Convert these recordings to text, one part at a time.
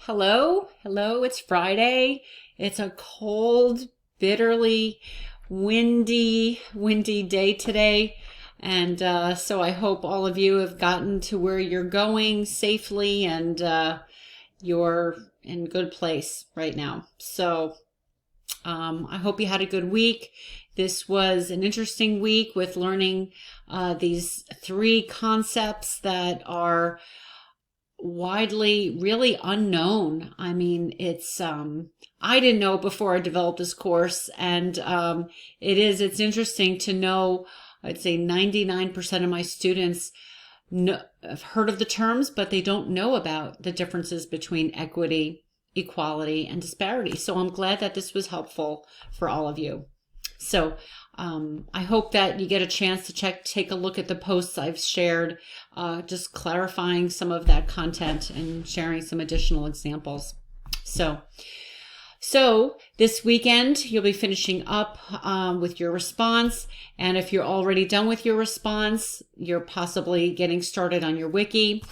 Hello, it's Friday. It's a cold, bitterly windy day today. And so I hope all of you have gotten to where you're going safely and you're in a good place right now. So I hope you had a good week. This was an interesting week with learning these three concepts that are widely really unknown. I mean, it's I didn't know before I developed this course, and it's interesting to know. I'd say 99% of my students have heard of the terms, but they don't know about the differences between equity, equality, and disparity. So I'm glad that this was helpful for all of you. So I hope that you get a chance to take a look at the posts I've shared, just clarifying some of that content and sharing some additional examples. So this weekend, you'll be finishing up with your response. And if you're already done with your response, you're possibly getting started on your wiki.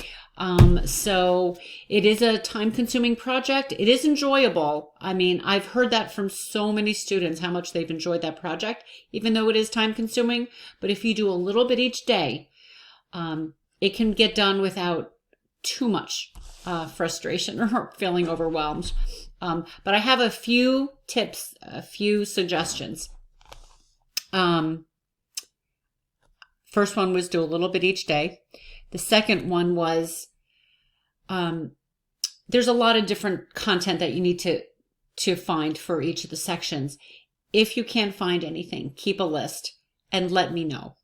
So it is a time-consuming project. It is enjoyable. I mean, I've heard that from so many students, how much they've enjoyed that project, even though it is time-consuming. But if you do a little bit each day, it can get done without too much frustration or feeling overwhelmed. But I have a few tips, a few suggestions. First one was do a little bit each day. The second one was there's a lot of different content that you need to find for each of the sections. If you can't find anything, keep a list and let me know.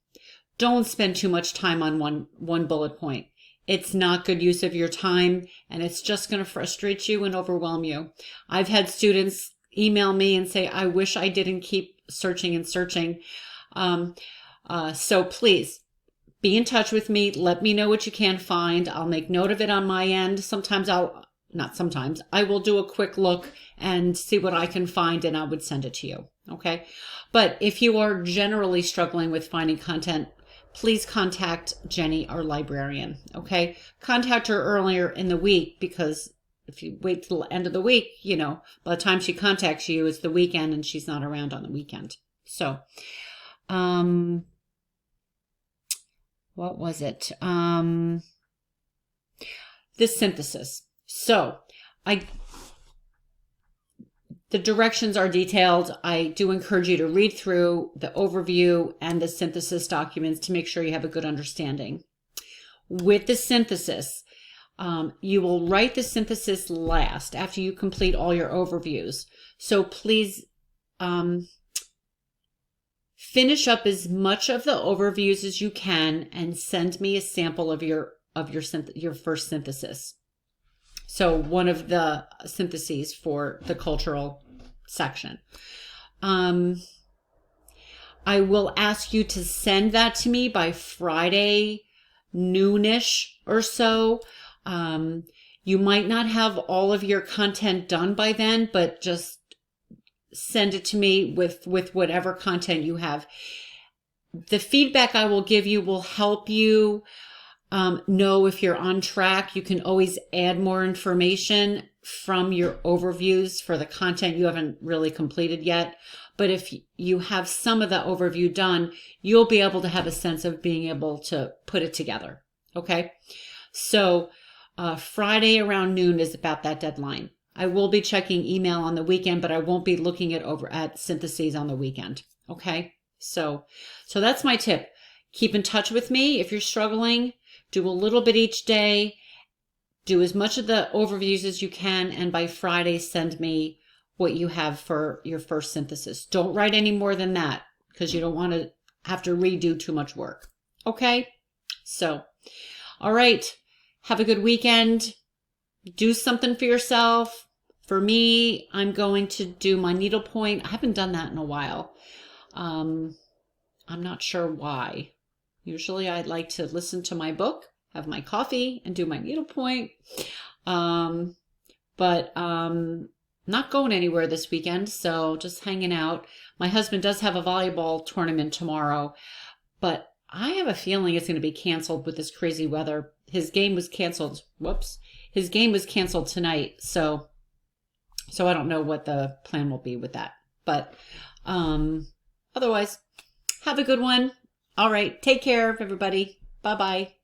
Don't spend too much time on one bullet point. It's not good use of your time, and it's just going to frustrate you and overwhelm you. I've had students email me and say, I wish I didn't keep searching and searching. So please be in touch with me. Let me know what you can find. I'll make note of it on my end. I will do a quick look and see what I can find, and I would send it to you. Okay. But if you are generally struggling with finding content, please contact Jenny, our librarian. Okay. Contact her earlier in the week, because if you wait till the end of the week, by the time she contacts you, it's the weekend and she's not around on the weekend. So, what was it? This synthesis. So the directions are detailed. I do encourage you to read through the overview and the synthesis documents to make sure you have a good understanding. With the synthesis, you will write the synthesis last after you complete all your overviews. So please finish up as much of the overviews as you can and send me a sample of your first synthesis. So one of the syntheses for the cultural section. I will ask you to send that to me by Friday noonish or so. You might not have all of your content done by then, but just send it to me with whatever content you have. The feedback I will give you will help you know if you're on track. You can always add more information from your overviews for the content you haven't really completed yet. But if you have some of the overview done, you'll be able to have a sense of being able to put it together. Okay. So Friday around noon is about that deadline. I will be checking email on the weekend, but I won't be looking at syntheses on the weekend. Okay. So that's my tip. Keep in touch with me if you're struggling. Do a little bit each day. Do as much of the overviews as you can. And by Friday, send me what you have for your first synthesis. Don't write any more than that, because you don't want to have to redo too much work. Okay? So, all right. Have a good weekend. Do something for yourself. For me, I'm going to do my needlepoint. I haven't done that in a while. I'm not sure why. Usually I'd like to listen to my book, have my coffee, and do my needlepoint. But not going anywhere this weekend, so just hanging out. My husband does have a volleyball tournament tomorrow, but I have a feeling it's going to be canceled with this crazy weather. His game was canceled. his game was canceled tonight, so I don't know what the plan will be with that. But otherwise, have a good one. All right, take care, everybody. Bye-bye.